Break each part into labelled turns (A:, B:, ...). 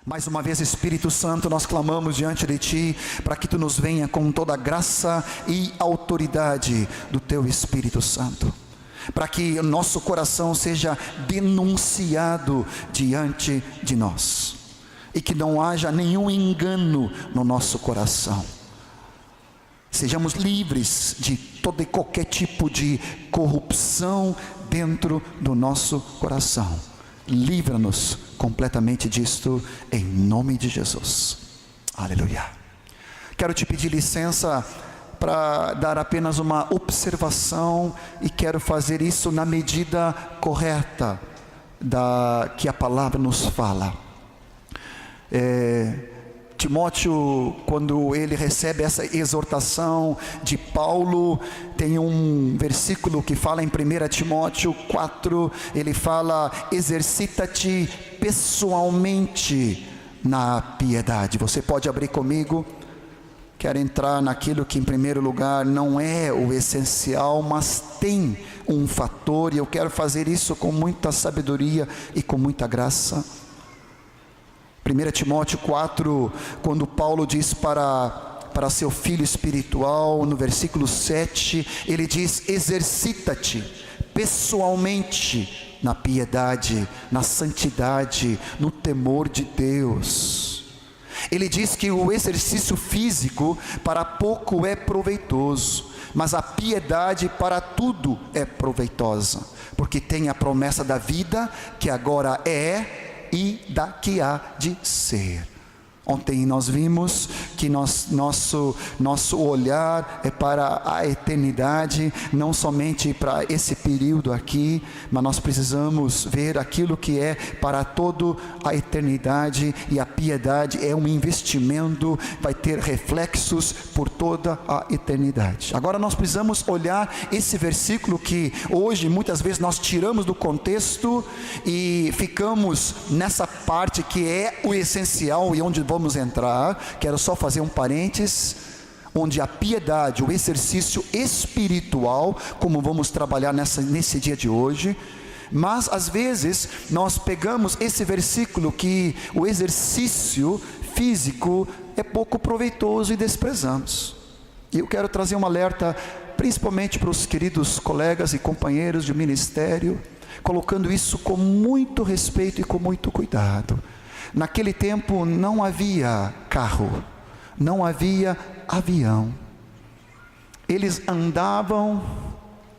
A: Mais uma vez, Espírito Santo, nós clamamos diante de Ti, para que Tu nos venha com toda a graça e autoridade do Teu Espírito Santo, para que o nosso coração seja denunciado diante de nós, e que não haja nenhum engano no nosso coração. Sejamos livres de todo e qualquer tipo de corrupção dentro do nosso coração. Livra-nos completamente disto, em nome de Jesus. Aleluia. Quero te pedir licença para dar apenas uma observação, e quero fazer isso na medida correta que a palavra nos fala. Timóteo, quando ele recebe essa exortação de Paulo, tem um versículo que fala em 1 Timóteo 4, ele fala: exercita-te pessoalmente na piedade. Você pode abrir comigo? Quero entrar naquilo que em primeiro lugar não é o essencial, mas tem um fator, e eu quero fazer isso com muita sabedoria e com muita graça. 1 Timóteo 4, quando Paulo diz para seu filho espiritual, no versículo 7, ele diz: exercita-te pessoalmente na piedade, na santidade, no temor de Deus. Ele diz que o exercício físico para pouco é proveitoso, mas a piedade para tudo é proveitosa, porque tem a promessa da vida que agora é e da que há de ser. Ontem nós vimos que nosso olhar é para a eternidade, não somente para esse período aqui, mas nós precisamos ver aquilo que é para toda a eternidade, e a piedade é um investimento, vai ter reflexos por toda a eternidade. Agora nós precisamos olhar esse versículo que hoje muitas vezes nós tiramos do contexto e ficamos nessa parte que é o essencial e onde vamos entrar. Quero só fazer um parênteses, onde a piedade, o exercício espiritual, como vamos trabalhar nesse dia de hoje. Mas às vezes nós pegamos esse versículo que o exercício físico é pouco proveitoso e desprezamos. E eu quero trazer um alerta, principalmente para os queridos colegas e companheiros de ministério, colocando isso com muito respeito e com muito cuidado. Naquele tempo não havia carro, não havia avião. Eles andavam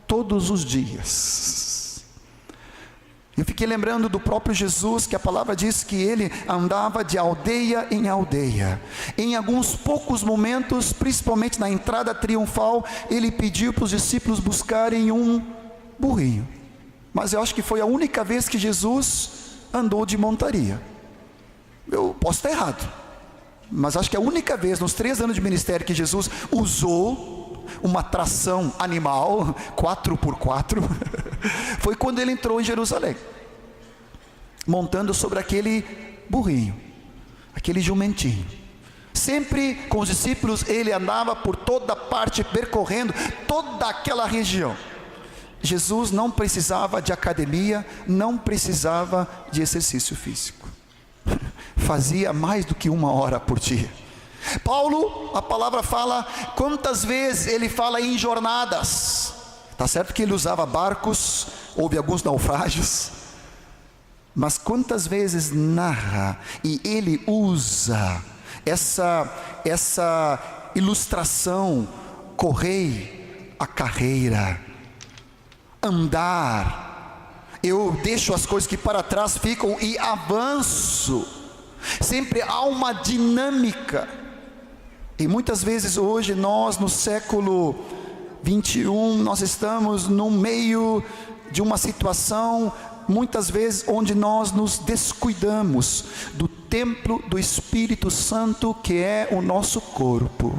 A: todos os dias. Eu fiquei lembrando do próprio Jesus, que a palavra diz que ele andava de aldeia em aldeia. Em alguns poucos momentos, principalmente na entrada triunfal, ele pediu para os discípulos buscarem um burrinho. Mas eu acho que foi a única vez que Jesus andou de montaria. Eu posso estar errado, mas acho que a única vez nos 3 anos de ministério que Jesus usou uma tração animal 4x4 foi quando ele entrou em Jerusalém, montando sobre aquele burrinho, aquele jumentinho. Sempre com os discípulos ele andava por toda parte, percorrendo toda aquela região. Jesus não precisava de academia, não precisava de exercício físico. Fazia mais do que 1 hora por dia. Paulo, a palavra fala, quantas vezes ele fala em jornadas. Está certo que ele usava barcos, houve alguns naufrágios, mas quantas vezes narra, e ele usa essa ilustração: correi a carreira, andar, eu deixo as coisas que para trás ficam e avanço. Sempre há uma dinâmica. E muitas vezes hoje nós, no século 21, nós estamos no meio de uma situação, muitas vezes, onde nós nos descuidamos do templo do Espírito Santo, que é o nosso corpo.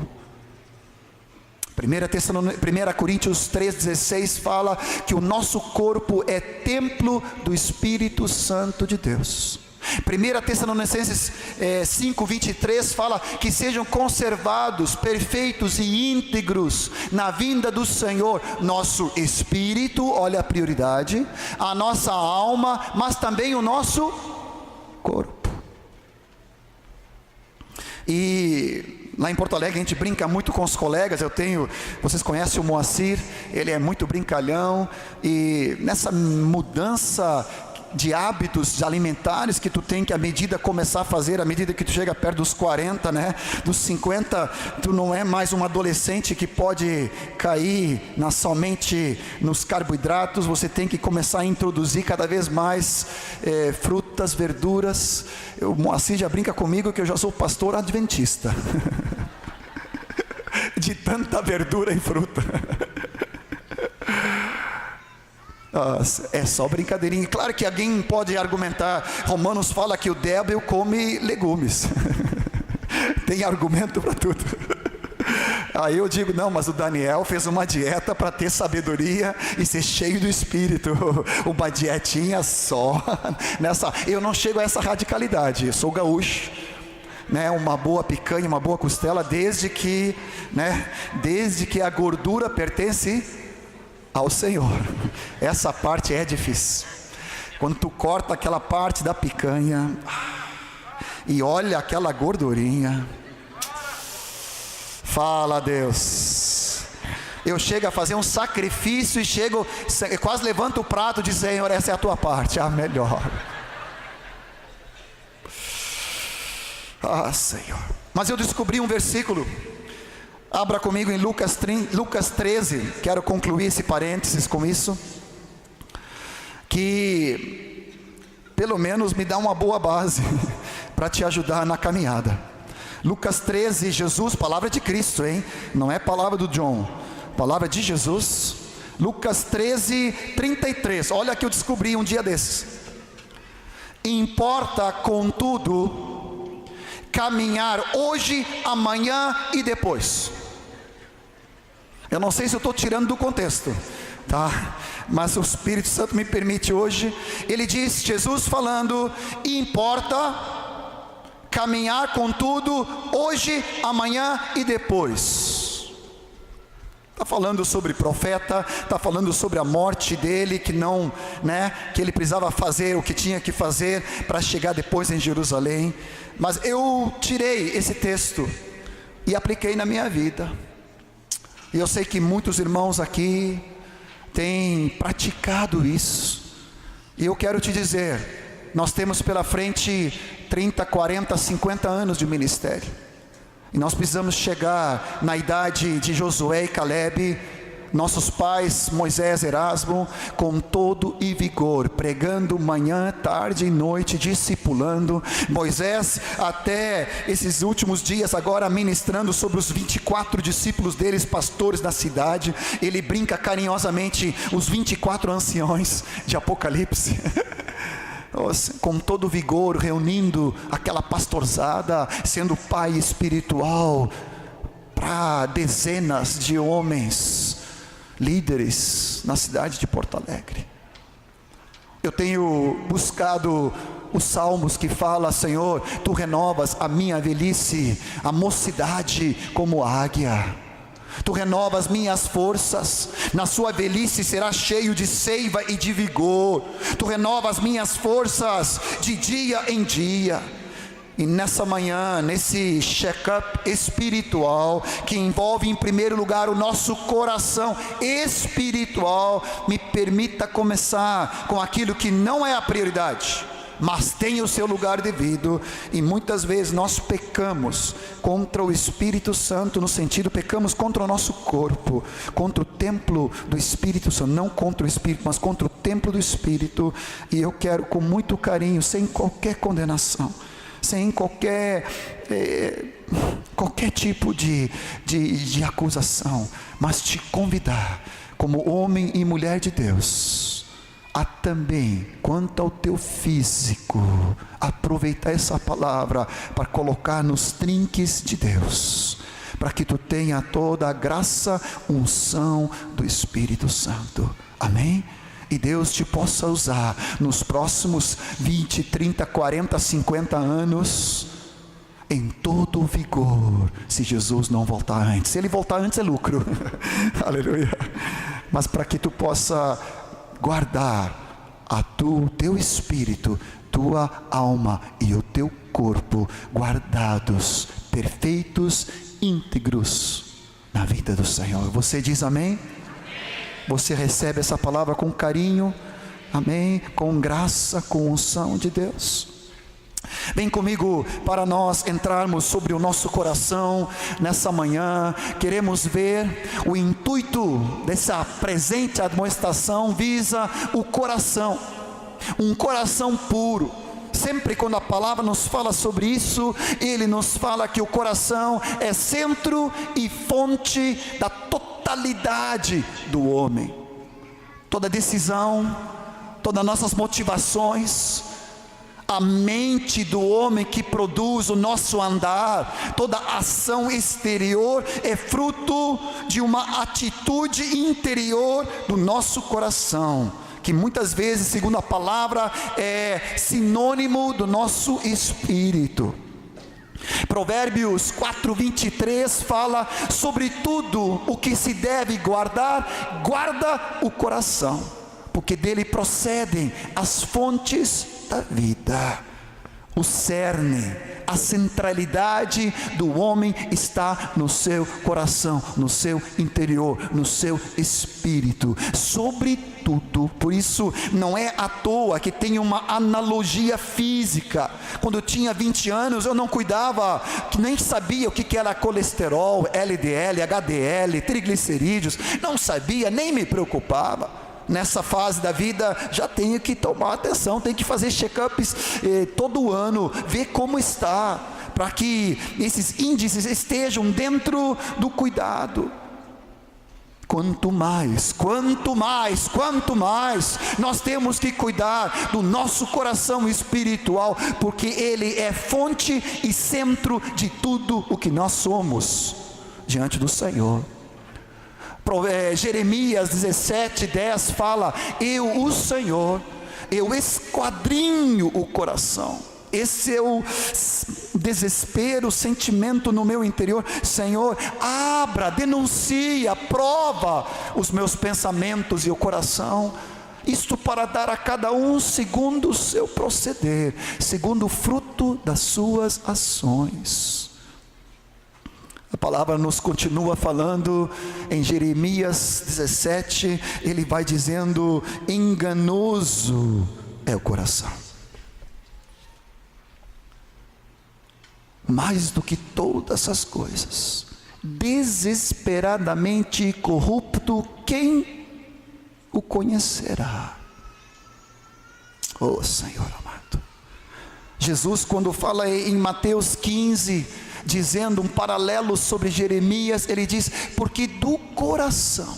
A: 1 Coríntios 3,16 fala que o nosso corpo é templo do Espírito Santo de Deus. 1 Tessalonicenses 5,23 fala que sejam conservados, perfeitos e íntegros na vinda do Senhor, nosso espírito, olha a prioridade, a nossa alma, mas também o nosso corpo. E lá em Porto Alegre a gente brinca muito com os colegas. Vocês conhecem o Moacir, ele é muito brincalhão. E nessa mudança de hábitos alimentares que tu tem que, à medida começar a fazer, à medida que tu chega perto dos 40, né, dos 50, tu não é mais um adolescente que pode cair somente nos carboidratos. Você tem que começar a introduzir cada vez mais frutas, verduras. O Moacir já brinca comigo que eu já sou pastor adventista de tanta verdura e fruta. É só brincadeirinha. Claro que alguém pode argumentar, Romanos fala que o débil come legumes. Tem argumento para tudo. Aí eu digo, não, mas o Daniel fez uma dieta para ter sabedoria e ser cheio do Espírito. Uma dietinha só. Eu não chego a essa radicalidade. Eu sou gaúcho, né? Uma boa picanha, uma boa costela, desde que a gordura pertence ao Senhor. Essa parte é difícil. Quando tu corta aquela parte da picanha e olha aquela gordurinha, fala a Deus. Eu chego a fazer um sacrifício e quase levanto o prato e digo, Senhor, essa é a tua parte, a melhor. Senhor. Mas eu descobri um versículo. Abra comigo em Lucas 13, quero concluir esse parênteses com isso, que pelo menos me dá uma boa base para te ajudar na caminhada. Lucas 13, Jesus, palavra de Cristo, hein? Não é palavra do John, palavra de Jesus. Lucas 13, 33, olha que eu descobri um dia desses. Importa, contudo, caminhar hoje, amanhã e depois. Eu não sei se eu estou tirando do contexto, tá? Mas o Espírito Santo me permite hoje. Ele diz, Jesus falando, importa caminhar com tudo hoje, amanhã e depois. Está falando sobre profeta, está falando sobre a morte dele, que ele precisava fazer o que tinha que fazer para chegar depois em Jerusalém. Mas eu tirei esse texto e apliquei na minha vida. E eu sei que muitos irmãos aqui têm praticado isso. E eu quero te dizer, nós temos pela frente 30, 40, 50 anos de ministério. E nós precisamos chegar na idade de Josué e Caleb, nossos pais, Moisés, Erasmo, com todo e vigor, pregando manhã, tarde e noite, discipulando. Moisés, até esses últimos dias agora, ministrando sobre os 24 discípulos deles, pastores da cidade. Ele brinca carinhosamente, os 24 anciões de Apocalipse. Com todo vigor, reunindo aquela pastorzada, sendo pai espiritual para dezenas de homens, líderes na cidade de Porto Alegre. Eu tenho buscado os salmos que fala, Senhor, tu renovas a minha velhice, a mocidade como águia. Tu renovas minhas forças, na sua velhice será cheio de seiva e de vigor. Tu renovas minhas forças de dia em dia. E nessa manhã, nesse check-up espiritual, que envolve em primeiro lugar o nosso coração espiritual, me permita começar com aquilo que não é a prioridade, mas tem o seu lugar devido. E muitas vezes nós pecamos contra o Espírito Santo, no sentido, pecamos contra o nosso corpo, contra o templo do Espírito Santo, não contra o Espírito, mas contra o templo do Espírito. E eu quero, com muito carinho, sem qualquer condenação, sem qualquer tipo de acusação, mas te convidar, como homem e mulher de Deus, a também, quanto ao teu físico, aproveitar essa palavra para colocar nos trinques de Deus, para que tu tenha toda a graça, unção do Espírito Santo. Amém? E Deus te possa usar nos próximos 20, 30, 40, 50 anos, em todo o vigor, se Jesus não voltar antes. Se Ele voltar antes é lucro. Aleluia. Mas para que tu possa guardar o teu espírito, tua alma e o teu corpo, guardados, perfeitos, íntegros na vida do Senhor. Você diz amém? Você recebe essa palavra com carinho, amém? Com graça, com unção de Deus. Vem comigo para nós entrarmos sobre o nosso coração nessa manhã. Queremos ver o intuito dessa presente admoestação visa o coração, um coração puro. Sempre quando a palavra nos fala sobre isso, ele nos fala que o coração é centro e fonte da totalidade do homem. Toda decisão, todas nossas motivações, a mente do homem que produz o nosso andar, toda ação exterior é fruto de uma atitude interior do nosso coração, que muitas vezes, segundo a palavra, é sinônimo do nosso espírito. Provérbios 4:23 fala: sobre tudo o que se deve guardar, guarda o coração, porque dele procedem as fontes da vida. O cerne, a centralidade do homem está no seu coração, no seu interior, no seu espírito, sobretudo. Por isso não é à toa que tem uma analogia física. Quando eu tinha 20 anos eu não cuidava, que nem sabia o que era colesterol, LDL, HDL, triglicerídeos, não sabia, nem me preocupava. Nessa fase da vida já tenho que tomar atenção, tenho que fazer check-ups todo ano, ver como está, para que esses índices estejam dentro do cuidado. Quanto mais nós temos que cuidar do nosso coração espiritual, porque ele é fonte e centro de tudo o que nós somos diante do Senhor. Jeremias 17:10 fala: eu, o Senhor, eu esquadrinho o coração. Esse é o desespero, o sentimento no meu interior. Senhor, abra, denuncia, prova os meus pensamentos e o coração. Isto para dar a cada um segundo o seu proceder, segundo o fruto das suas ações. A palavra nos continua falando em Jeremias 17, ele vai dizendo: enganoso é o coração, mais do que todas as coisas, desesperadamente corrupto, quem o conhecerá? Oh Senhor amado, Jesus, quando fala em Mateus 15, dizendo um paralelo sobre Jeremias, ele diz: porque do coração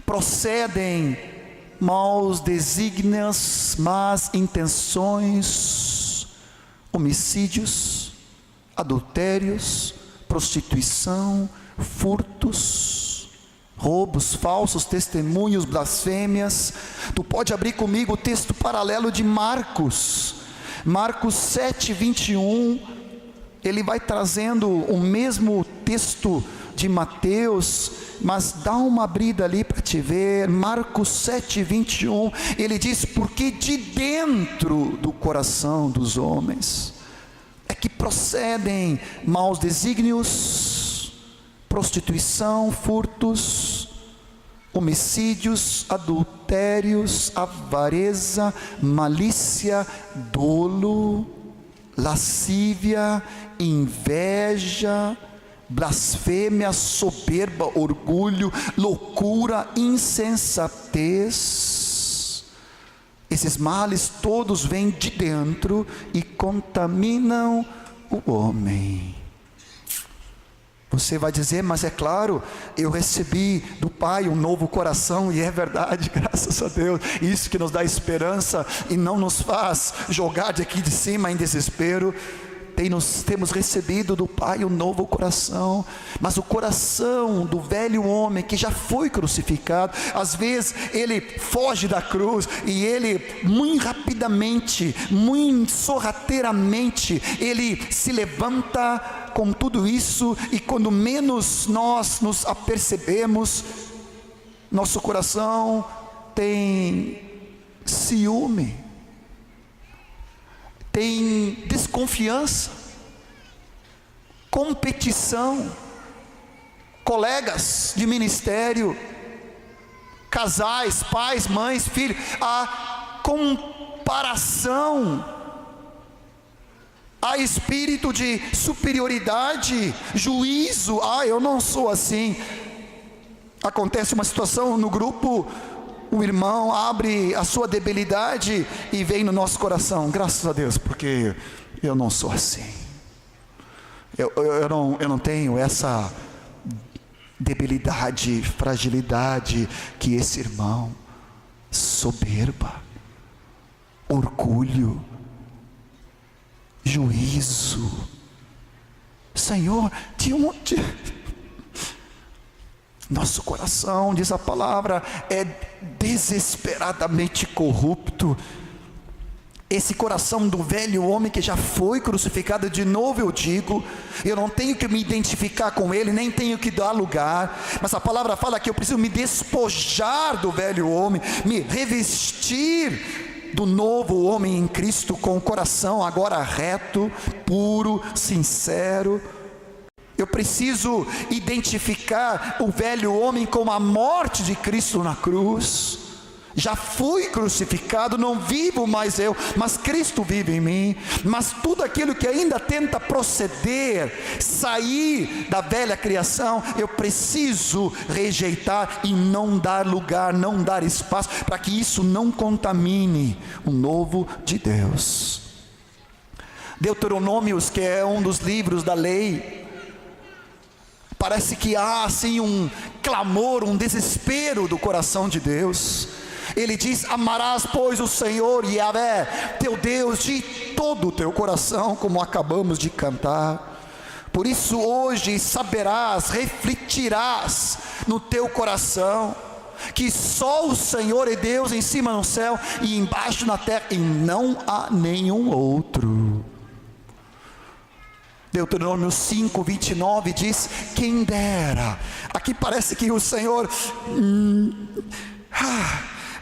A: procedem maus desígnios, más intenções, homicídios, adultérios, prostituição, furtos, roubos, falsos testemunhos, blasfêmias. Tu pode abrir comigo o texto paralelo de Marcos 7:21. Ele vai trazendo o mesmo texto de Mateus, mas dá uma abrida ali para te ver. Marcos 7:21, ele diz: porque de dentro do coração dos homens é que procedem maus desígnios, prostituição, furtos, homicídios, adultérios, avareza, malícia, dolo, lascívia, inveja, blasfêmia, soberba, orgulho, loucura, insensatez. Esses males todos vêm de dentro e contaminam o homem. Você vai dizer: mas é claro, eu recebi do Pai um novo coração, e é verdade, graças a Deus, isso que nos dá esperança e não nos faz jogar de aqui de cima em desespero. Temos recebido do Pai um novo coração, mas o coração do velho homem que já foi crucificado, às vezes ele foge da cruz e ele muito rapidamente, muito sorrateiramente, ele se levanta com tudo isso, e quando menos nós nos apercebemos, nosso coração tem ciúme, tem desconfiança, competição, colegas de ministério, casais, pais, mães, filhos, a comparação, há espírito de superioridade, juízo. Eu não sou assim. Acontece uma situação no grupo, o irmão abre a sua debilidade e vem no nosso coração: graças a Deus, porque eu não sou assim, eu não tenho essa debilidade, fragilidade que esse irmão. Soberba, orgulho, juízo. Senhor, de onde? Nosso coração, diz a palavra, é desesperadamente corrupto. Esse coração do velho homem que já foi crucificado, de novo eu digo, eu não tenho que me identificar com ele, nem tenho que dar lugar, mas a palavra fala que eu preciso me despojar do velho homem, me revestir do novo homem em Cristo, com o coração agora reto, puro, sincero. Eu preciso identificar o velho homem como a morte de Cristo na cruz. Já fui crucificado, não vivo mais eu, mas Cristo vive em mim. Mas tudo aquilo que ainda tenta proceder, sair da velha criação, eu preciso rejeitar e não dar lugar, não dar espaço, para que isso não contamine o novo de Deus. Deuteronômios, que é um dos livros da lei, parece que há assim um clamor, um desespero do coração de Deus. Ele diz: amarás pois o Senhor Yahvé, teu Deus, de todo o teu coração, como acabamos de cantar. Por isso hoje saberás, refletirás no teu coração, que só o Senhor é Deus, em cima no céu e embaixo na terra, e não há nenhum outro. Deuteronômio 5:29 diz: quem dera. Aqui parece que o Senhor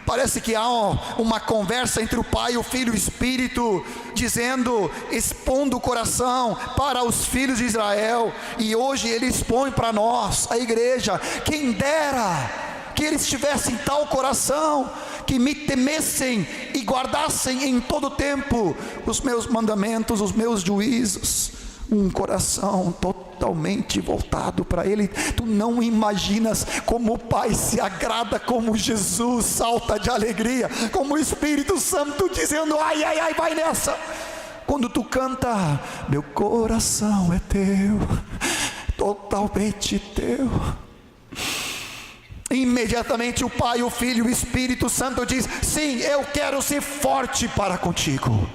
A: parece que há uma conversa entre o Pai, o Filho e o Espírito, dizendo, expondo o coração para os filhos de Israel, e hoje Ele expõe para nós, a igreja: quem dera que eles tivessem tal coração, que me temessem e guardassem em todo tempo os meus mandamentos, os meus juízos. Um coração totalmente voltado para Ele. Tu não imaginas como o Pai se agrada, como Jesus salta de alegria, como o Espírito Santo dizendo: ai, ai, ai, vai nessa. Quando tu canta: meu coração é teu, totalmente teu, imediatamente o Pai, o Filho e o Espírito Santo diz: sim, eu quero ser forte para contigo,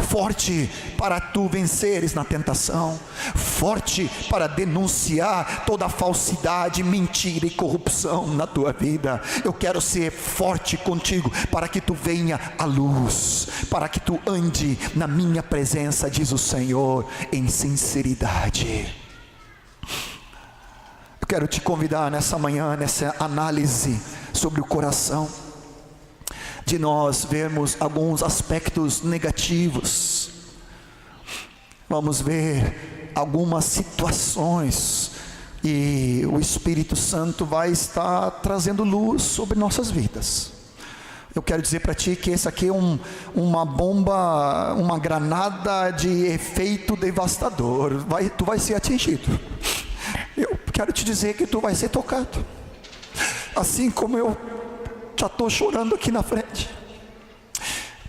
A: forte para tu venceres na tentação, forte para denunciar toda a falsidade, mentira e corrupção na tua vida. Eu quero ser forte contigo, para que tu venha à luz, para que tu ande na minha presença, diz o Senhor, em sinceridade. Eu quero te convidar nessa manhã, nessa análise sobre o coração, de nós vermos alguns aspectos negativos. Vamos ver algumas situações, e o Espírito Santo vai estar trazendo luz sobre nossas vidas. Eu quero dizer para ti que esse aqui é uma bomba, uma granada de efeito devastador. Tu vai ser atingido. Eu quero te dizer que tu vai ser tocado, assim como eu já estou chorando aqui na frente,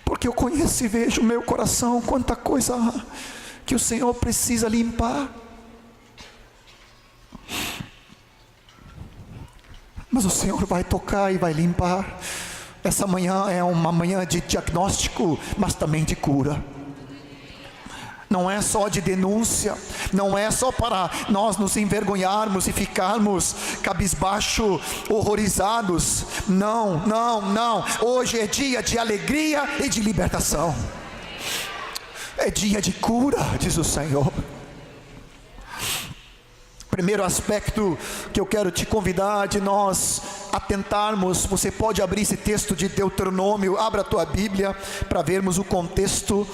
A: porque eu conheço e vejo o meu coração, quanta coisa que o Senhor precisa limpar. Mas o Senhor vai tocar e vai limpar. Essa manhã é uma manhã de diagnóstico, mas também de cura. Não é só de denúncia, não é só para nós nos envergonharmos e ficarmos cabisbaixo, horrorizados. Não, não, não. Hoje é dia de alegria e de libertação. É dia de cura, diz o Senhor. Primeiro aspecto que eu quero te convidar de nós atentarmos, você pode abrir esse texto de Deuteronômio, abra a tua Bíblia para vermos o contexto.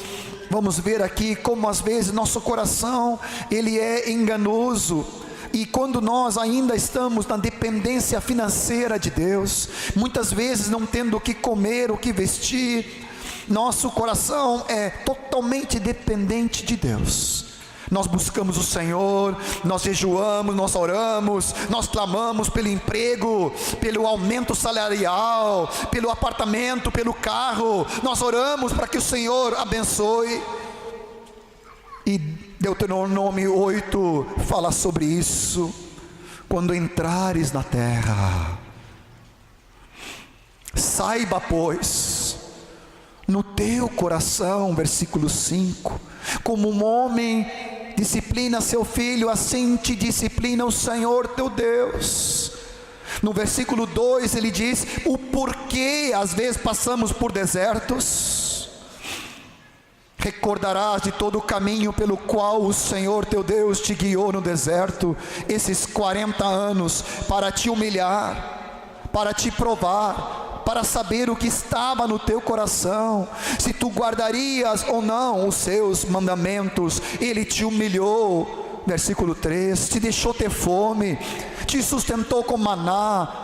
A: Vamos ver aqui como às vezes nosso coração, ele é enganoso. E quando nós ainda estamos na dependência financeira de Deus, muitas vezes não tendo o que comer, o que vestir, nosso coração é totalmente dependente de Deus. Nós buscamos o Senhor, nós jejuamos, nós oramos, nós clamamos pelo emprego, pelo aumento salarial, pelo apartamento, pelo carro. Nós oramos para que o Senhor abençoe. E Deuteronômio 8 fala sobre isso. Quando entrares na terra, saiba, pois, no teu coração, versículo 5, como um homem disciplina seu filho, assim te disciplina o Senhor teu Deus. No versículo 2 ele diz o porquê às vezes passamos por desertos. Recordarás de todo o caminho pelo qual o Senhor teu Deus te guiou no deserto, esses 40 anos, para te humilhar, para te provar, para saber o que estava no teu coração, se tu guardarias ou não os seus mandamentos. Ele te humilhou, versículo 3, te deixou ter fome, te sustentou com maná,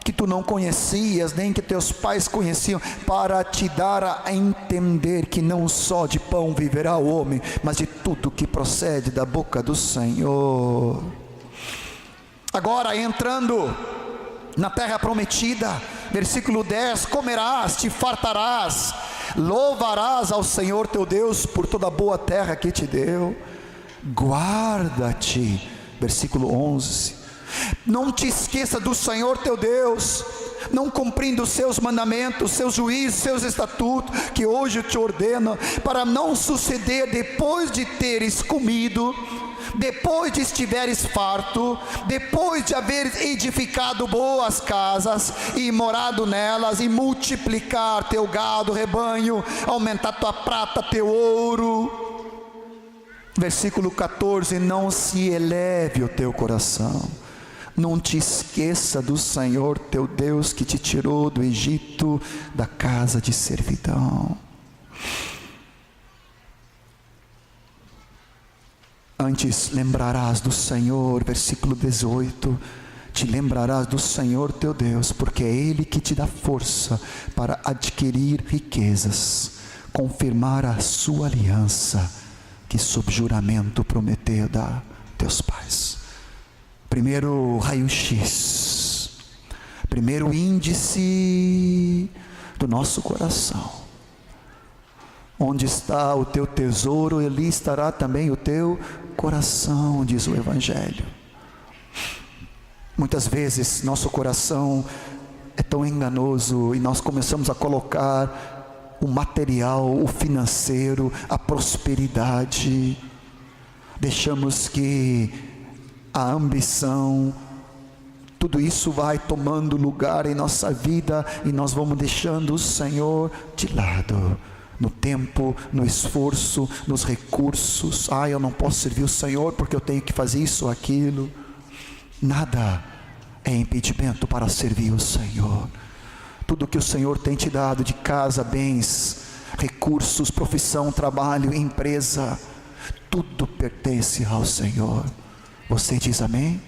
A: que tu não conhecias, nem que teus pais conheciam, para te dar a entender que não só de pão viverá o homem, mas de tudo que procede da boca do Senhor. Agora entrando na terra prometida, versículo 10, comerás, te fartarás, louvarás ao Senhor teu Deus por toda a boa terra que te deu. Guarda-te, versículo 11, não te esqueça do Senhor teu Deus, não cumprindo os seus mandamentos, seus juízos, seus estatutos, que hoje eu te ordeno, para não suceder depois de teres comido, depois de estiveres farto, depois de haveres edificado boas casas e morado nelas, e multiplicar teu gado, rebanho, aumentar tua prata, teu ouro. Versículo 14, não se eleve o teu coração, não te esqueça do Senhor teu Deus, que te tirou do Egito, da casa de servidão. Antes lembrarás do Senhor, versículo 18, te lembrarás do Senhor teu Deus, porque é Ele que te dá força para adquirir riquezas, confirmar a sua aliança, que sob juramento prometeu dar teus pais. Primeiro raio-x, primeiro índice do nosso coração. Onde está o teu tesouro, ali estará também o teu coração, diz o Evangelho. Muitas vezes nosso coração é tão enganoso e nós começamos a colocar o material, o financeiro, a prosperidade. Deixamos que a ambição, tudo isso vai tomando lugar em nossa vida e nós vamos deixando o Senhor de lado. No tempo, no esforço, nos recursos. Eu não posso servir o Senhor porque eu tenho que fazer isso ou aquilo. Nada é impedimento para servir o Senhor. Tudo que o Senhor tem te dado de casa, bens, recursos, profissão, trabalho, empresa, tudo pertence ao Senhor. Você diz amém?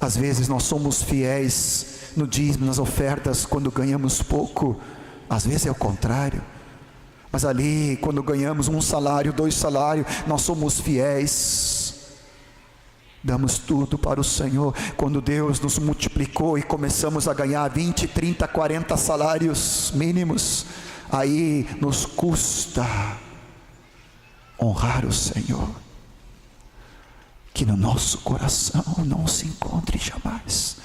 A: Às vezes nós somos fiéis no dízimo, nas ofertas, quando ganhamos pouco. Às vezes é o contrário, mas ali quando ganhamos 1 salário, 2 salários, nós somos fiéis, damos tudo para o Senhor. Quando Deus nos multiplicou e começamos a ganhar 20, 30, 40 salários mínimos, aí nos custa honrar o Senhor. Que no nosso coração não se encontre jamais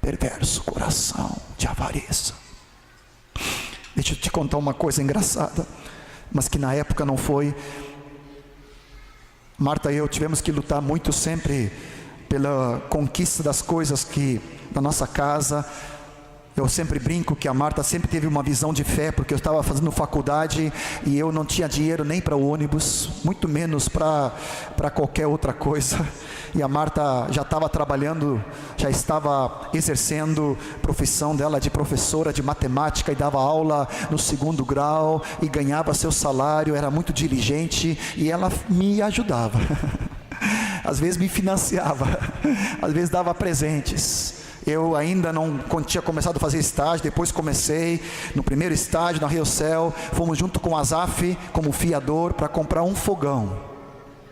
A: perverso coração de avareza. Deixa eu te contar uma coisa engraçada, mas que na época não foi. Marta e eu tivemos que lutar muito sempre pela conquista das coisas que na nossa casa. Eu sempre brinco que a Marta sempre teve uma visão de fé, porque eu estava fazendo faculdade e eu não tinha dinheiro nem para o ônibus, muito menos para qualquer outra coisa. E a Marta já estava trabalhando, já estava exercendo a profissão dela de professora de matemática e dava aula no 2º grau e ganhava seu salário, era muito diligente e ela me ajudava. Às vezes me financiava, às vezes dava presentes. Eu ainda não tinha começado a fazer estágio, depois comecei no primeiro estágio na Rio Céu, fomos junto com o Azaf como fiador para comprar um fogão,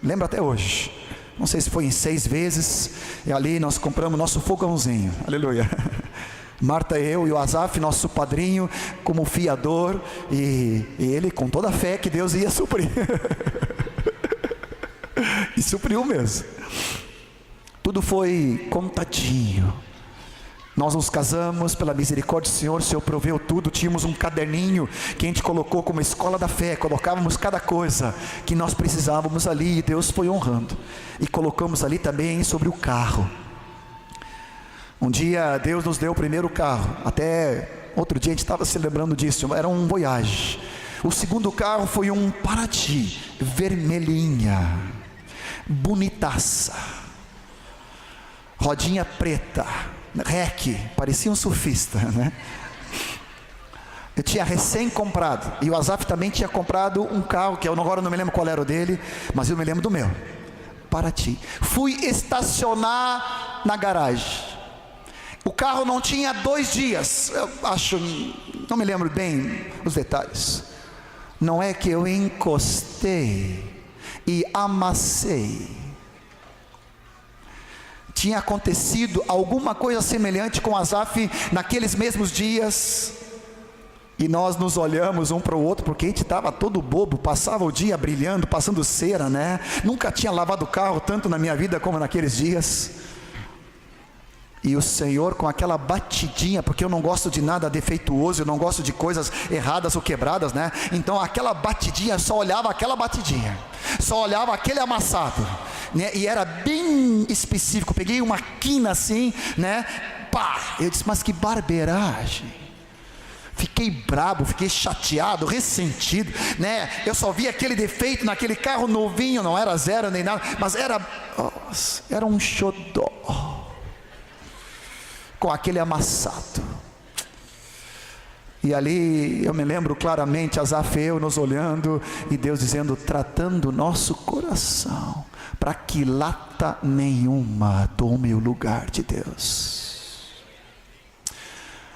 A: lembro até hoje, não sei se foi em 6 vezes, e ali nós compramos nosso fogãozinho, aleluia. Marta, eu e o Azaf, nosso padrinho, como fiador, e ele com toda a fé que Deus ia suprir, e supriu mesmo, tudo foi contadinho. Nós nos casamos pela misericórdia do Senhor, o Senhor proveu tudo. Tínhamos um caderninho que a gente colocou como escola da fé, colocávamos cada coisa que nós precisávamos ali, e Deus foi honrando, e colocamos ali também sobre o carro. Um dia Deus nos deu o primeiro carro, até outro dia a gente estava se lembrando disso, era um Voyage. O segundo carro foi um Paraty, vermelhinha, bonitaça, rodinha preta, REC, parecia um surfista, né? Eu tinha recém comprado, e o Azaf também tinha comprado um carro, que eu agora não me lembro qual era o dele, mas eu me lembro do meu, Paraty. Fui estacionar na garagem, o carro não tinha 2 dias, eu acho, não me lembro bem os detalhes. Não é que eu encostei e amassei. Tinha acontecido alguma coisa semelhante com Azaf naqueles mesmos dias, e nós nos olhamos um para o outro, porque a gente estava todo bobo, passava o dia brilhando, passando cera, né? Nunca tinha lavado o carro tanto na minha vida como naqueles dias. E o Senhor com aquela batidinha, porque eu não gosto de nada defeituoso, eu não gosto de coisas erradas ou quebradas, né? Então aquela batidinha, só olhava aquela batidinha, só olhava aquele amassado, né? E era bem específico. Peguei uma quina assim, né? Pá! Eu disse, mas que barbeiragem. Fiquei brabo, fiquei chateado, ressentido, né? Eu só vi aquele defeito naquele carro novinho, não era zero nem nada, mas era um xodó com aquele amassado. E ali eu me lembro claramente, Azaf e eu nos olhando, e Deus dizendo, tratando o nosso coração, para que lata nenhuma tome o lugar de Deus.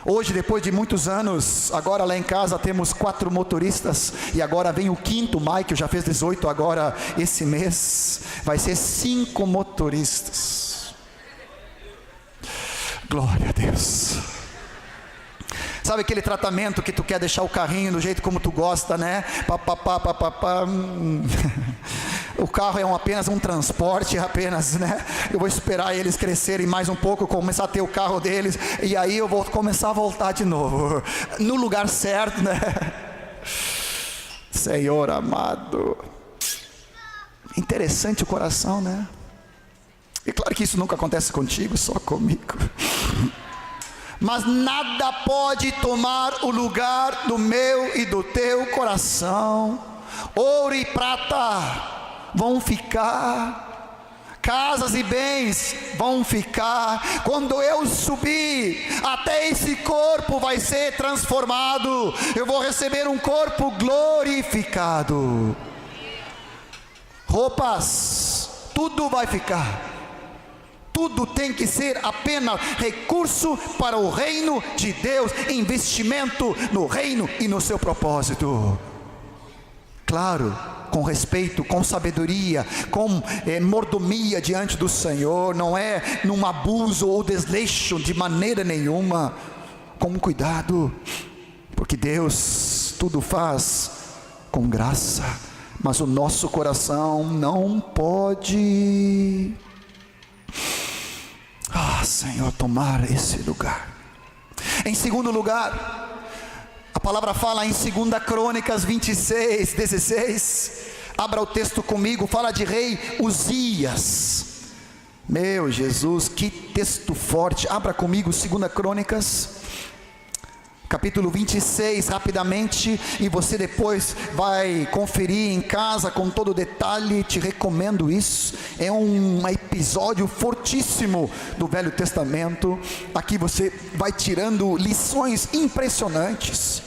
A: Hoje, depois de muitos anos, agora lá em casa temos 4 motoristas, e agora vem o 5º, Mike, já fez 18 agora esse mês, vai ser 5 motoristas. Glória a Deus. Sabe aquele tratamento que tu quer deixar o carrinho do jeito como tu gosta, né? O carro é apenas um transporte, apenas, né? Eu vou esperar eles crescerem mais um pouco, começar a ter o carro deles, e aí eu vou começar a voltar de novo, no lugar certo, né? Senhor amado, interessante o coração, né? E claro que isso nunca acontece contigo, só comigo. Mas nada pode tomar o lugar do meu e do teu coração. Ouro e prata vão ficar, casas e bens vão ficar. Quando eu subir, até esse corpo vai ser transformado. Eu vou receber um corpo glorificado. Roupas, tudo vai ficar. Tudo tem que ser apenas recurso para o reino de Deus, investimento no reino e no seu propósito. Claro, com respeito, com sabedoria, com mordomia diante do Senhor, não é num abuso ou desleixo de maneira nenhuma, com cuidado, porque Deus tudo faz com graça, mas o nosso coração não pode... Senhor, tomar esse lugar. Em segundo lugar, a palavra fala em 2 Crônicas 26, 16. Abra o texto comigo, fala de rei Uzias. Meu Jesus, que texto forte. Abra comigo 2 Crônicas Capítulo 26, rapidamente, e você depois vai conferir em casa com todo detalhe, te recomendo isso. É um episódio fortíssimo do Velho Testamento. Aqui você vai tirando lições impressionantes.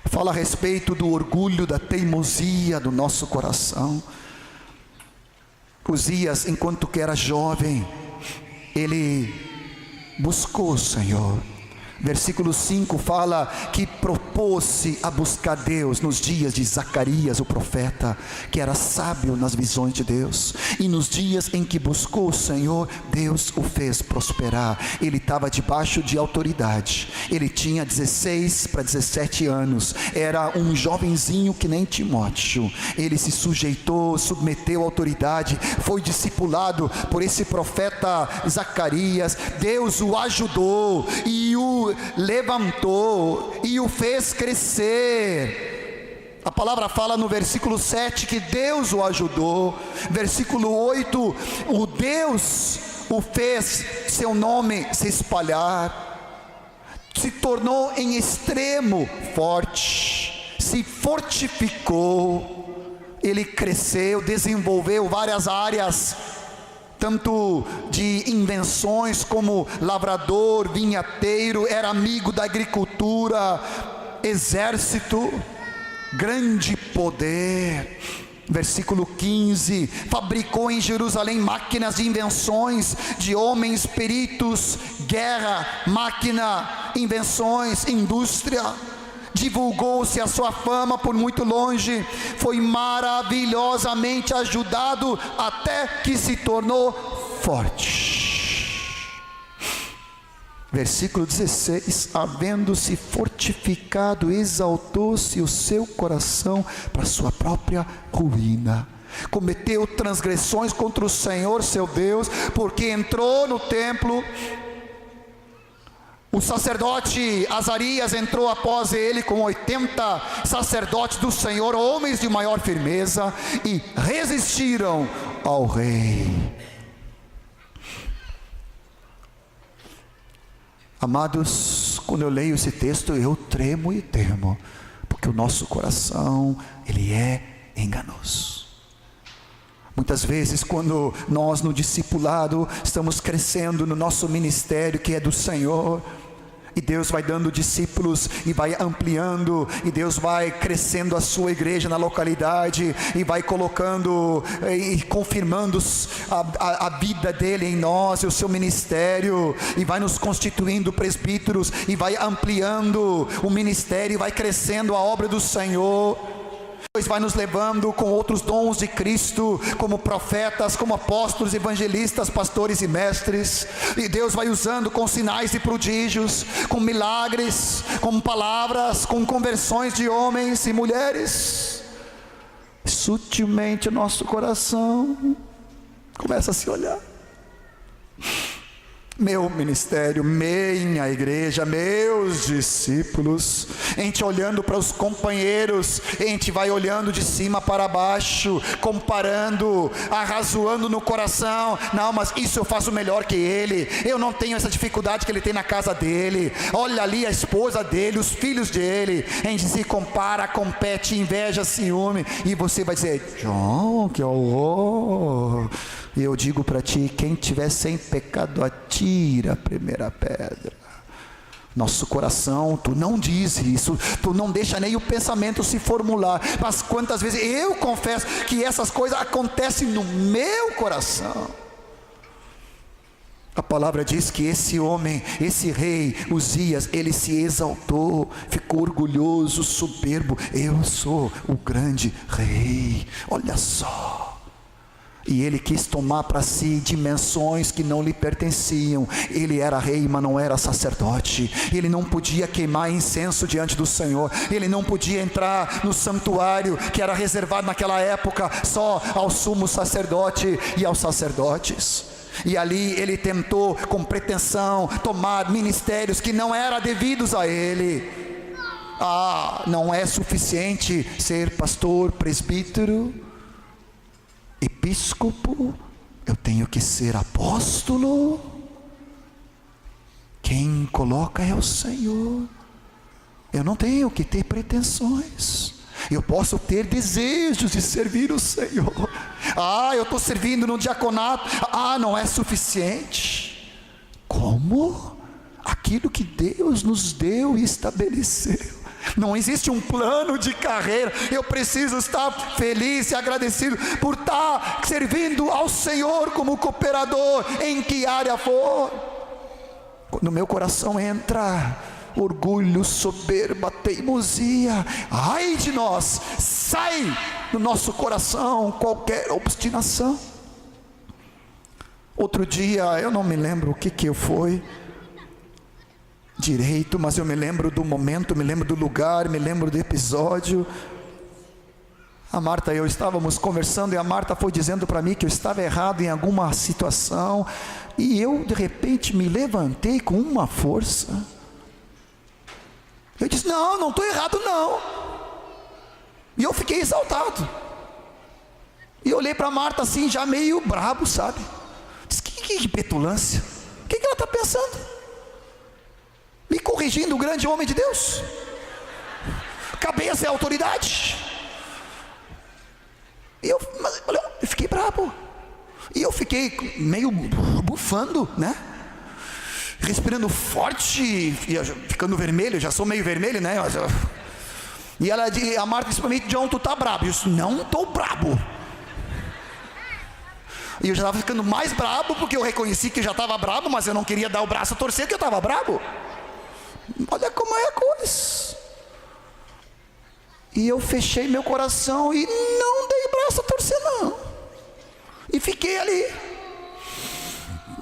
A: Fala a respeito do orgulho, da teimosia do nosso coração. Uzias, enquanto que era jovem, ele buscou o Senhor. Versículo 5 fala que propôs-se a buscar Deus nos dias de Zacarias, o profeta, que era sábio nas visões de Deus. E nos dias em que buscou o Senhor, Deus o fez prosperar. Ele estava debaixo de autoridade. Ele tinha 16 para 17 anos. Era um jovenzinho que nem Timóteo. Ele se sujeitou, submeteu à autoridade, foi discipulado por esse profeta Zacarias. Deus o ajudou e o levantou e o fez crescer. A palavra fala no versículo 7 que Deus o ajudou. Versículo 8, o Deus o fez seu nome se espalhar, se tornou em extremo forte, se fortificou, ele cresceu, desenvolveu várias áreas, tanto de invenções como lavrador, vinhateiro, era amigo da agricultura, exército, grande poder. Versículo 15, fabricou em Jerusalém máquinas de invenções de homens peritos, guerra, máquina, invenções, indústria. Divulgou-se a sua fama por muito longe, foi maravilhosamente ajudado até que se tornou forte. Versículo 16, havendo-se fortificado, exaltou-se o seu coração para sua própria ruína. Cometeu transgressões contra o Senhor seu Deus, porque entrou no templo. O sacerdote Azarias entrou após ele com 80 sacerdotes do Senhor, homens de maior firmeza, e resistiram ao rei. Amados, quando eu leio esse texto, eu tremo e temo, porque o nosso coração, ele é enganoso. Muitas vezes, quando nós no discipulado estamos crescendo no nosso ministério que é do Senhor, e Deus vai dando discípulos e vai ampliando, e Deus vai crescendo a sua igreja na localidade, e vai colocando e confirmando a vida dele em nós, e o seu ministério, e vai nos constituindo presbíteros, e vai ampliando o ministério, e vai crescendo a obra do Senhor. Deus vai nos levando com outros dons de Cristo, como profetas, como apóstolos, evangelistas, pastores e mestres, e Deus vai usando com sinais e prodígios, com milagres, com palavras, com conversões de homens e mulheres. Sutilmente o nosso coração começa a se olhar. Meu ministério, minha igreja, meus discípulos, a gente olhando para os companheiros, a gente vai olhando de cima para baixo, comparando, arrazoando no coração. Não, mas isso eu faço melhor que ele, eu não tenho essa dificuldade que ele tem na casa dele. Olha ali a esposa dele, os filhos dele. A gente se compara, compete, inveja, ciúme, e você vai dizer: John, que horror. E eu digo para ti, quem tiver sem pecado, atira a primeira pedra. Nosso coração, tu não diz isso, tu não deixa nem o pensamento se formular, mas quantas vezes eu confesso que essas coisas acontecem no meu coração. A palavra diz que esse homem, esse rei Uzias, ele se exaltou, ficou orgulhoso, soberbo. Eu sou o grande rei, olha só. E ele quis tomar para si dimensões que não lhe pertenciam. Ele era rei, mas não era sacerdote. Ele não podia queimar incenso diante do Senhor. Ele não podia entrar no santuário que era reservado naquela época só ao sumo sacerdote e aos sacerdotes. E ali ele tentou com pretensão tomar ministérios que não eram devidos a ele. Não é suficiente ser pastor, presbítero, episcopo, eu tenho que ser apóstolo. Quem coloca é o Senhor. Eu não tenho que ter pretensões. Eu posso ter desejos de servir o Senhor. Eu estou servindo no diaconato. Não é suficiente. Como? Aquilo que Deus nos deu e estabeleceu. Não existe um plano de carreira. Eu preciso estar feliz e agradecido por estar servindo ao Senhor como cooperador, em que área for. Quando meu coração entra orgulho, soberba, teimosia, ai de nós, sai do nosso coração qualquer obstinação. Outro dia, eu não me lembro o que foi direito, mas eu me lembro do momento, me lembro do lugar, me lembro do episódio. A Marta e eu estávamos conversando, e a Marta foi dizendo para mim que eu estava errado em alguma situação, e eu de repente me levantei com uma força. Eu disse: não estou errado não. E eu fiquei exaltado, e olhei para Marta assim, já meio brabo, sabe? Disse: que petulância, o que ela está pensando? Me corrigindo, o grande homem de Deus, cabeça é autoridade. E eu fiquei bravo, e eu fiquei meio bufando, né? Respirando forte, e ficando vermelho, já sou meio vermelho, né? E a Marta disse para mim: John, tu tá brabo? Eu disse: não estou brabo. E eu já estava ficando mais brabo, porque eu reconheci que eu já estava brabo, mas eu não queria dar o braço a torcer, que eu estava brabo. Olha como é a coisa. E eu fechei meu coração e não dei braço a torcer não, e fiquei ali.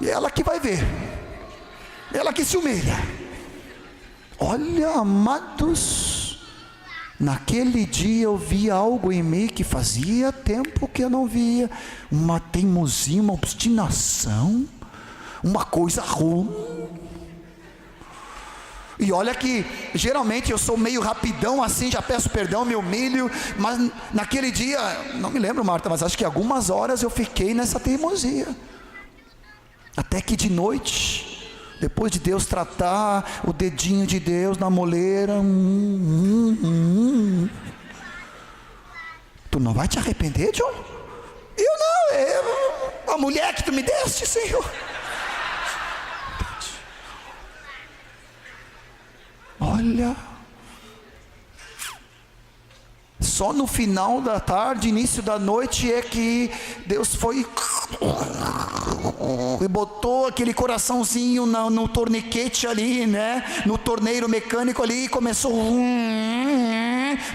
A: E ela que vai ver, ela que se humilha. Olha, amados, naquele dia eu vi algo em mim que fazia tempo que eu não via. Uma teimosia, uma obstinação, uma coisa ruim. E olha que geralmente eu sou meio rapidão assim, já peço perdão, me humilho. Mas naquele dia, não me lembro, Marta, mas acho que algumas horas eu fiquei nessa teimosia. Até que de noite, depois de Deus tratar o dedinho de Deus na moleira, tu não vai te arrepender, John? Eu não, a mulher que tu me deste, Senhor. Olha, só no final da tarde, início da noite, é que Deus foi e botou aquele coraçãozinho no torniquete ali, né? No torneiro mecânico ali, e começou.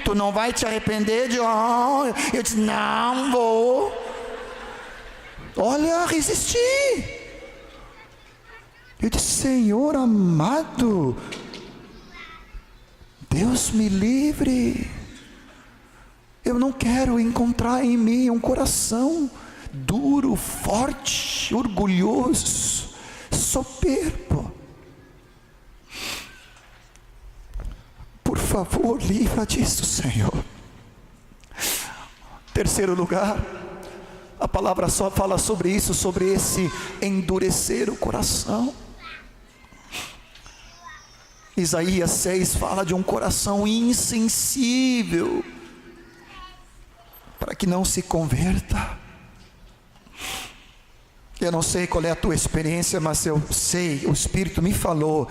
A: Tu não vai te arrepender, John? Eu disse: não vou. Olha, resisti. Eu disse: Senhor amado, Deus me livre. Eu não quero encontrar em mim um coração duro, forte, orgulhoso, soberbo. Por favor, livra disso, Senhor. Terceiro lugar, a palavra só fala sobre isso, sobre esse endurecer o coração. Isaías 6 fala de um coração insensível, para que não se converta. Eu não sei qual é a tua experiência, mas eu sei, o Espírito me falou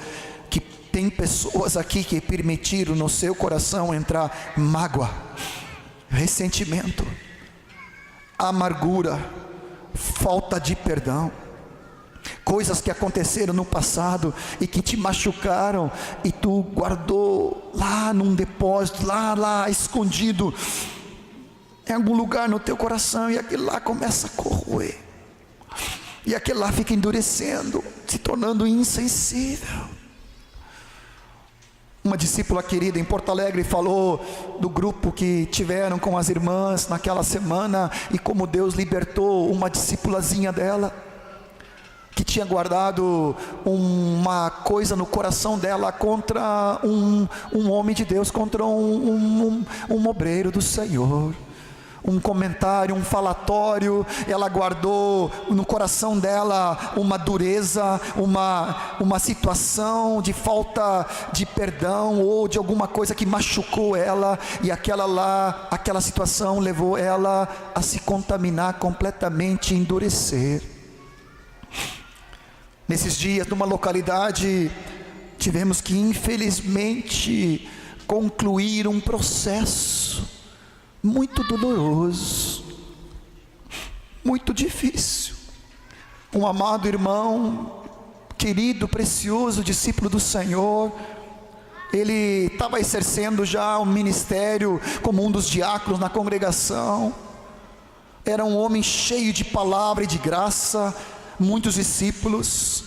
A: que tem pessoas aqui que permitiram no seu coração entrar mágoa, ressentimento, amargura, falta de perdão, coisas que aconteceram no passado e que te machucaram, e tu guardou lá num depósito, lá escondido em algum lugar no teu coração, e aquilo lá começa a corroer, e aquilo lá fica endurecendo, se tornando insensível. Uma discípula querida em Porto Alegre falou do grupo que tiveram com as irmãs naquela semana, e como Deus libertou uma discipulazinha dela, que tinha guardado uma coisa no coração dela contra um homem de Deus, contra um obreiro do Senhor, um comentário, um falatório, ela guardou no coração dela uma dureza, uma situação de falta de perdão, ou de alguma coisa que machucou ela, e aquela situação levou ela a se contaminar completamente, endurecer. Nesses dias, numa localidade, tivemos que infelizmente concluir um processo muito doloroso, muito difícil. Um amado irmão, querido, precioso, discípulo do Senhor, ele estava exercendo já um ministério como um dos diáconos na congregação. Era um homem cheio de palavra e de graça, muitos discípulos,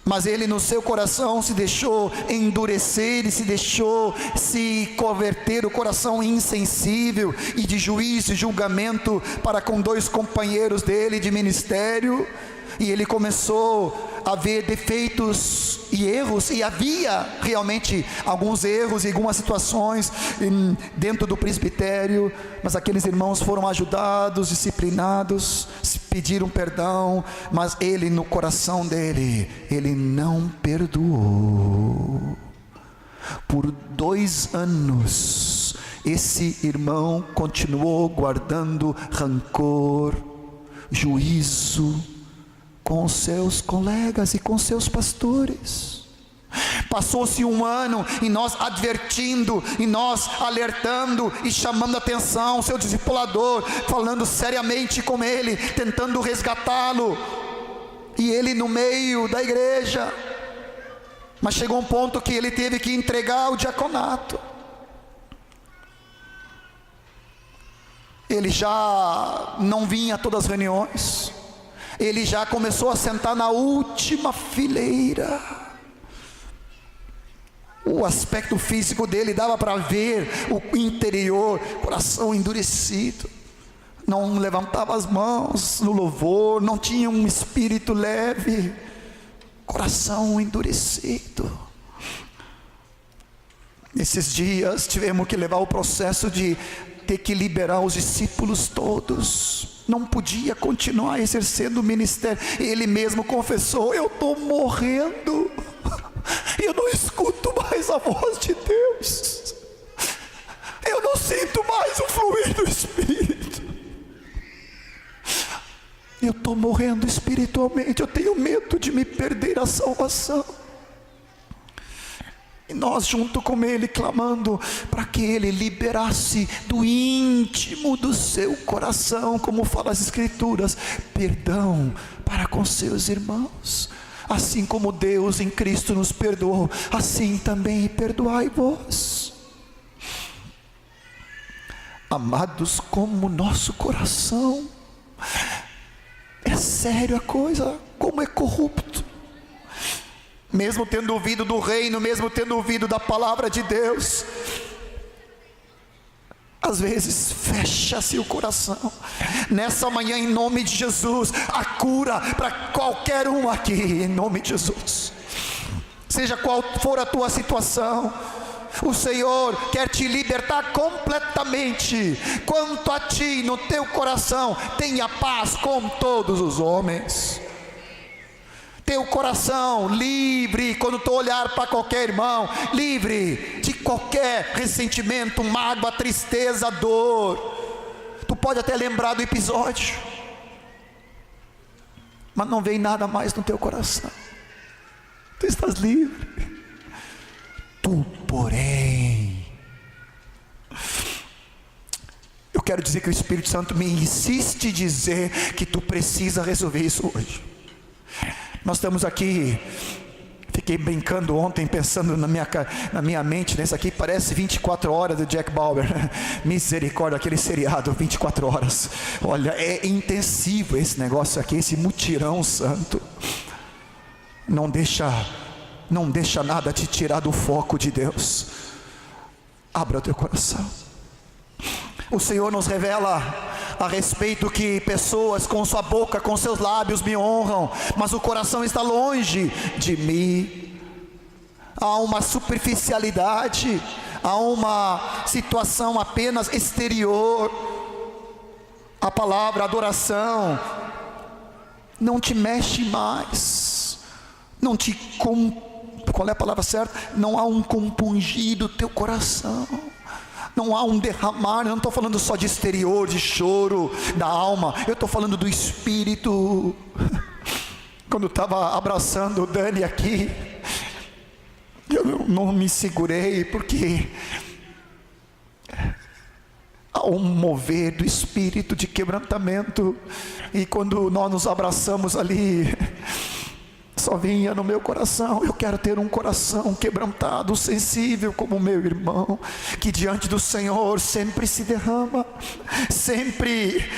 A: mas ele no seu coração se deixou endurecer, e se deixou se converter, o coração insensível e de juízo e julgamento para com dois companheiros dele de ministério, e ele começou a ver defeitos e erros, e havia realmente alguns erros e algumas situações dentro do presbitério, mas aqueles irmãos foram ajudados, disciplinados, pediram perdão, mas ele no coração dele, ele não perdoou. Por 2 anos, esse irmão continuou guardando rancor, juízo, com seus colegas e com seus pastores. Passou-se 1 ano, e nós advertindo, e nós alertando e chamando a atenção, seu discipulador, falando seriamente com ele, tentando resgatá-lo, e ele no meio da igreja. Mas chegou um ponto que ele teve que entregar o diaconato. Ele já não vinha a todas as reuniões, ele já começou a sentar na última fileira. O aspecto físico dele dava para ver o interior, coração endurecido, não levantava as mãos no louvor, não tinha um espírito leve, coração endurecido. Nesses dias tivemos que levar o processo de ter que liberar os discípulos todos. Não podia continuar exercendo o ministério. Ele mesmo confessou: eu estou morrendo, eu não escuto mais a voz de Deus, eu não sinto mais o fluir do Espírito, eu estou morrendo espiritualmente, eu tenho medo de me perder a salvação. E nós junto com ele clamando para que ele liberasse do íntimo do seu coração, como fala as Escrituras, perdão para com seus irmãos. Assim como Deus em Cristo nos perdoou, assim também perdoai vós. Amados, como nosso coração é sério a coisa, como é corrupto. Mesmo tendo ouvido do reino, mesmo tendo ouvido da palavra de Deus, às vezes fecha-se o coração. Nessa manhã, em nome de Jesus, a cura para qualquer um aqui, em nome de Jesus. Seja qual for a tua situação, o Senhor quer te libertar completamente. Quanto a ti, no teu coração, tenha paz com todos os homens. Teu coração livre, quando tu olhar para qualquer irmão, livre de qualquer ressentimento, mágoa, tristeza, dor. Tu pode até lembrar do episódio, mas não vem nada mais no teu coração. Tu estás livre. Tu, porém, eu quero dizer que o Espírito Santo me insiste em dizer que tu precisa resolver isso hoje. Nós estamos aqui, fiquei brincando ontem, pensando na minha mente, nesse aqui parece 24 horas do Jack Bauer. Misericórdia, aquele seriado, 24 horas. Olha, é intensivo esse negócio aqui, esse mutirão santo. Não deixa nada te tirar do foco de Deus. Abra o teu coração. O Senhor nos revela a respeito que pessoas com sua boca, com seus lábios me honram, mas o coração está longe de mim. Há uma superficialidade, há uma situação apenas exterior. a palavra, a adoração, não te mexe mais, não te qual é a palavra certa? Não há um compungir do teu coração, não há um derramar. Eu não estou falando só de exterior, de choro da alma, eu estou falando do espírito. Quando eu estava abraçando o Dani aqui, eu não me segurei, porque há um mover do espírito de quebrantamento, e quando nós nos abraçamos ali, só vinha no meu coração: eu quero ter um coração quebrantado, sensível como o meu irmão, que diante do Senhor sempre se derrama, sempre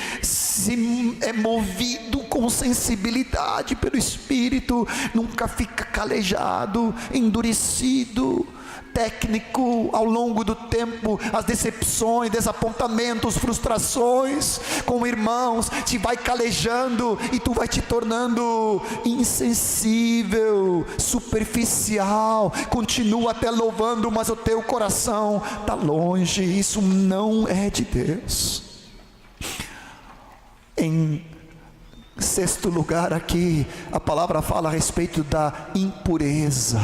A: é movido com sensibilidade pelo Espírito, nunca fica calejado, endurecido, técnico. Ao longo do tempo, as decepções, desapontamentos, frustrações com irmãos te vai calejando, e tu vai te tornando insensível, superficial. Continua até louvando, mas o teu coração está longe. Isso não é de Deus. Em sexto lugar, aqui a palavra fala a respeito da impureza.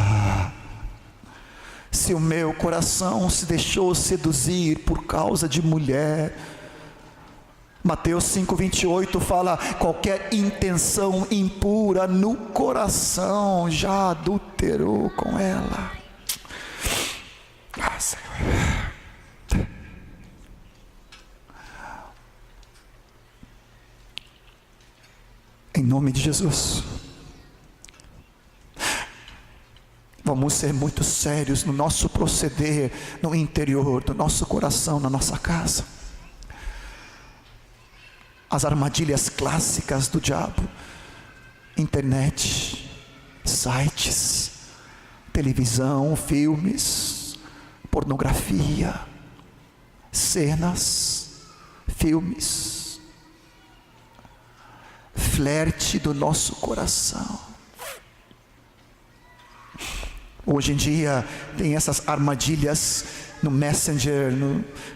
A: Se o meu coração se deixou seduzir por causa de mulher, Mateus 5:28 fala: qualquer intenção impura no coração já adulterou com ela. Senhor, em nome de Jesus, vamos ser muito sérios no nosso proceder, no interior do nosso coração, na nossa casa. As armadilhas clássicas do diabo: internet, sites, televisão, filmes, pornografia, cenas, filmes, flerte do nosso coração. Hoje em dia tem essas armadilhas no Messenger,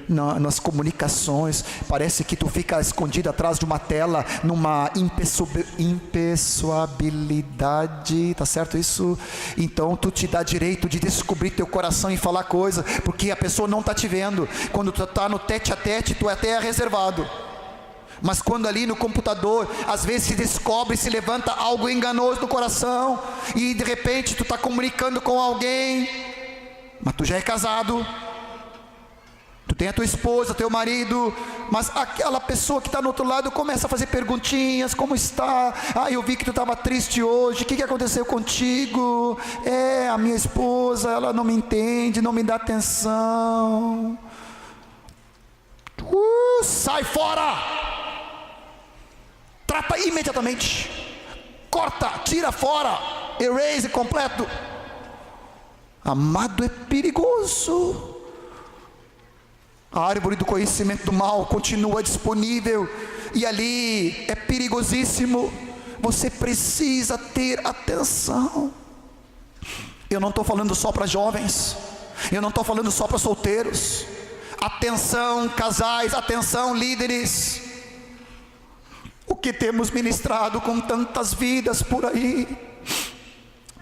A: nas comunicações. Parece que tu fica escondido atrás de uma tela, numa impessoabilidade, tá certo isso? Então tu te dá direito de descobrir teu coração e falar coisa, porque a pessoa não está te vendo. Quando tu está no tete a tete, tu até é reservado, mas quando ali no computador, às vezes se descobre, se levanta algo enganoso no coração, e de repente tu está comunicando com alguém, mas tu já é casado, tu tem a tua esposa, teu marido, mas aquela pessoa que está no outro lado começa a fazer perguntinhas: como está? Eu vi que tu estava triste hoje, o que aconteceu contigo? A minha esposa, ela não me entende, não me dá atenção. Sai fora! Trata imediatamente, corta, tira fora, erase completo. Amado, é perigoso. A árvore do conhecimento do mal continua disponível, e ali é perigosíssimo. Você precisa ter atenção. Eu não estou falando só para jovens, eu não estou falando só para solteiros. Atenção casais, atenção líderes. O que temos ministrado com tantas vidas por aí?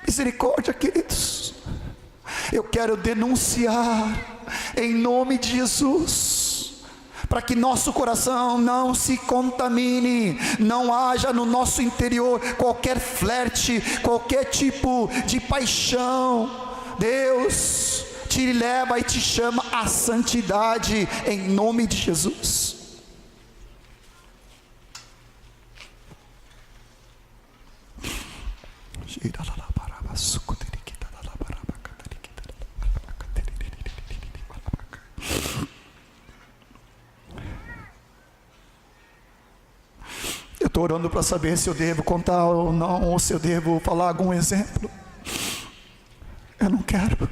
A: Misericórdia, queridos. Eu quero denunciar em nome de Jesus, para que nosso coração não se contamine, não haja no nosso interior qualquer flerte, qualquer tipo de paixão. Deus te leva e te chama à santidade em nome de Jesus. Eu estou orando para saber se eu devo contar ou não, ou se eu devo falar algum exemplo. Eu não quero.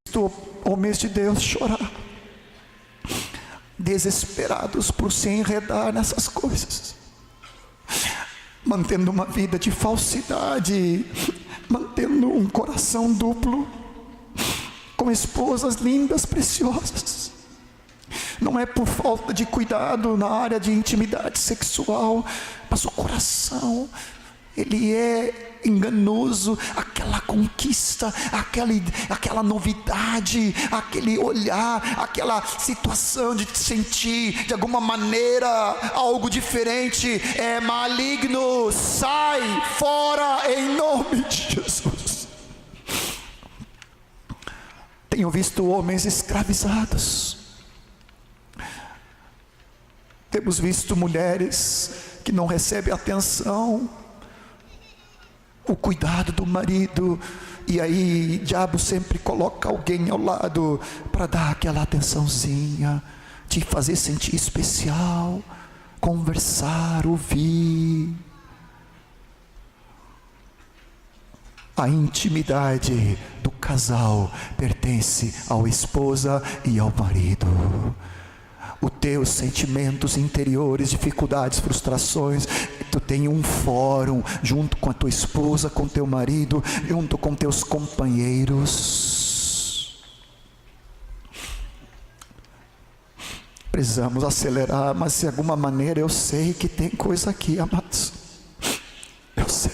A: Estou, homens de Deus, chorar, desesperados por se enredar nessas coisas, mantendo uma vida de falsidade, mantendo um coração duplo, com esposas lindas, preciosas, não é por falta de cuidado na área de intimidade sexual, mas o coração, ele é enganoso. Aquela conquista, aquela novidade, aquele olhar, aquela situação de sentir de alguma maneira algo diferente, é maligno. Sai fora em nome de Jesus. Tenho visto homens escravizados, temos visto mulheres que não recebem atenção, o cuidado do marido, e aí o diabo sempre coloca alguém ao lado para dar aquela atençãozinha, te fazer sentir especial, conversar, ouvir. A intimidade do casal pertence à esposa e ao marido. Os teus sentimentos interiores, dificuldades, frustrações, tu tem um fórum junto com a tua esposa, com teu marido, junto com teus companheiros. Precisamos acelerar, mas de alguma maneira eu sei que tem coisa aqui, amados. Eu sei.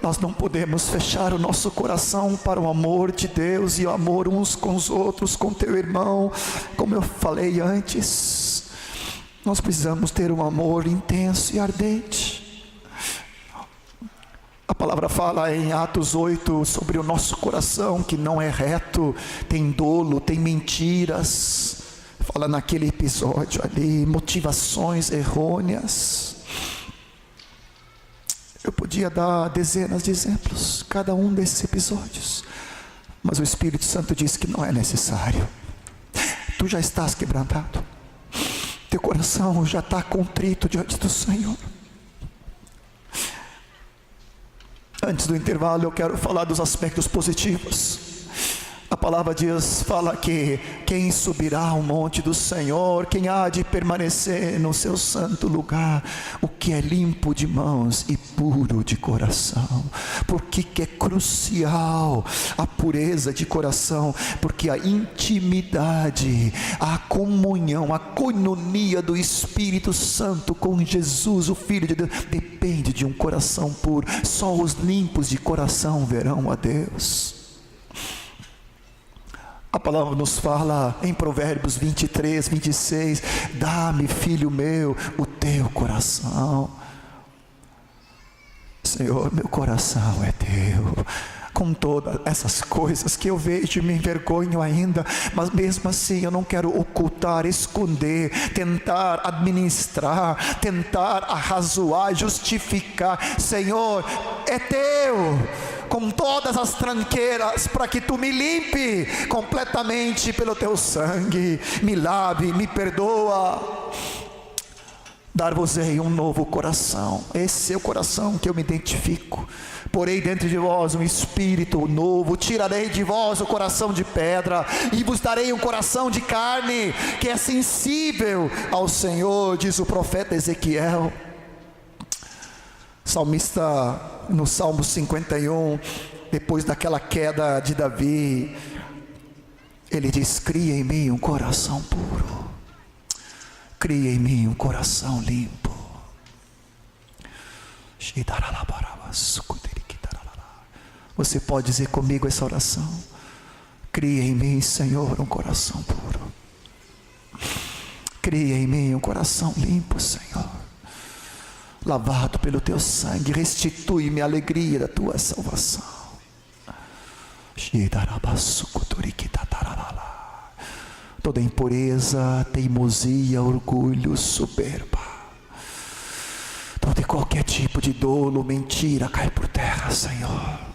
A: Nós não podemos fechar o nosso coração para o amor de Deus e o amor uns com os outros, com teu irmão. Como eu falei antes, nós precisamos ter um amor intenso e ardente. A palavra fala em Atos 8 sobre o nosso coração que não é reto, tem dolo, tem mentiras. Fala naquele episódio ali, motivações errôneas. Eu podia dar dezenas de exemplos, cada um desses episódios, mas o Espírito Santo diz que não é necessário. Tu já estás quebrantado, teu coração já está contrito diante do Senhor. Antes do intervalo eu quero falar dos aspectos positivos. A palavra de Deus fala que quem subirá ao monte do Senhor, quem há de permanecer no seu santo lugar, o que é limpo de mãos e puro de coração. Porque que é crucial a pureza de coração, porque a intimidade, a comunhão, a coinonia do Espírito Santo com Jesus, o Filho de Deus, depende de um coração puro. Só os limpos de coração verão a Deus. A palavra nos fala em Provérbios 23, 26, dá-me, filho meu, o teu coração. Senhor, meu coração é teu. Com todas essas coisas que eu vejo e me envergonho ainda, mas mesmo assim eu não quero ocultar, esconder, tentar administrar, tentar arrazoar, justificar. Senhor, é teu, com todas as tranqueiras, para que tu me limpe completamente pelo teu sangue, me lave, me perdoa. Dar-vos-ei um novo coração. Esse é o coração que eu me identifico. Porei dentro de vós um espírito novo, tirarei de vós o coração de pedra e vos darei um coração de carne, que é sensível ao Senhor, diz o profeta Ezequiel. Salmista, no Salmo 51, depois daquela queda de Davi, ele diz: cria em mim um coração puro, cria em mim um coração limpo. Você pode dizer comigo essa oração? Cria em mim, Senhor, um coração puro. Cria em mim um coração limpo, Senhor, lavado pelo teu sangue. Restitui-me a alegria da tua salvação. Toda impureza, teimosia, orgulho, soberba, todo e qualquer tipo de dolo, mentira, cai por terra, Senhor.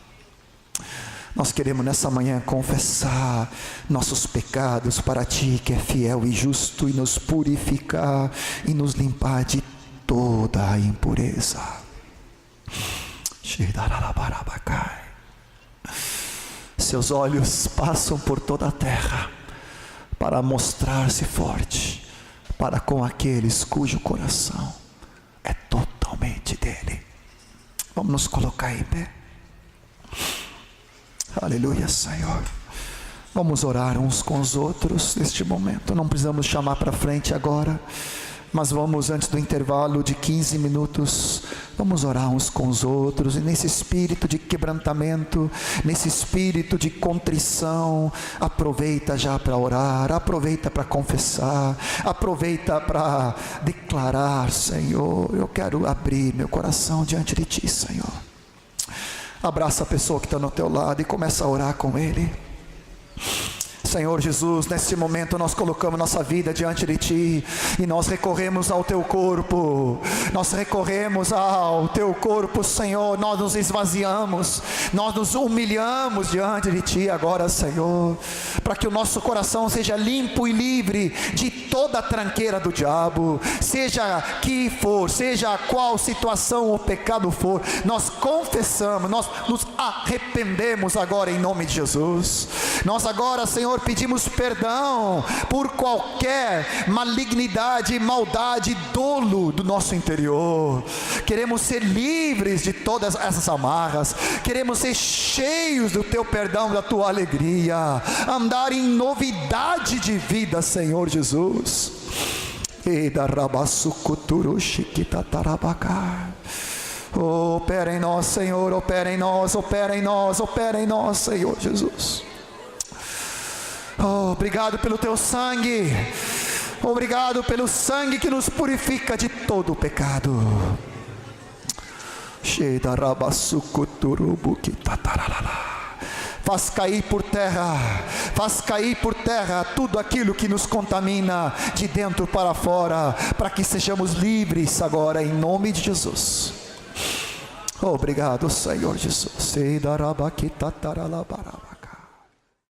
A: Nós queremos nessa manhã confessar nossos pecados para Ti, que é fiel e justo, e nos purificar e nos limpar de toda a impureza. Seus olhos passam por toda a terra para mostrar-se forte para com aqueles cujo coração é totalmente dele. Vamos nos colocar em pé. Aleluia, Senhor. Vamos orar uns com os outros neste momento. Não precisamos chamar para frente agora, mas vamos, antes do intervalo de 15 minutos, vamos orar uns com os outros, e nesse espírito de quebrantamento, nesse espírito de contrição, aproveita já para orar, aproveita para confessar, aproveita para declarar: Senhor, eu quero abrir meu coração diante de Ti, Senhor. Abraça a pessoa que está no teu lado e começa a orar com ele. Senhor Jesus, nesse momento nós colocamos nossa vida diante de Ti, e nós recorremos ao Teu corpo, nós recorremos ao Teu corpo, Senhor. Nós nos esvaziamos, nós nos humilhamos diante de Ti agora, Senhor, para que o nosso coração seja limpo e livre de toda a tranqueira do diabo, seja que for, seja qual situação ou pecado for, nós confessamos, nós nos arrependemos agora em nome de Jesus. Nós agora, Senhor, pedimos perdão por qualquer malignidade, maldade, dolo do nosso interior. Queremos ser livres de todas essas amarras, queremos ser cheios do Teu perdão, da Tua alegria, andar em novidade de vida, Senhor Jesus. Opera em nós, Senhor, opera em nós, opera em nós, opera em nós, Senhor Jesus. Obrigado pelo Teu sangue, obrigado pelo sangue que nos purifica de todo o pecado. Faz cair por terra tudo aquilo que nos contamina de dentro para fora, para que sejamos livres agora em nome de Jesus. Obrigado, Senhor Jesus.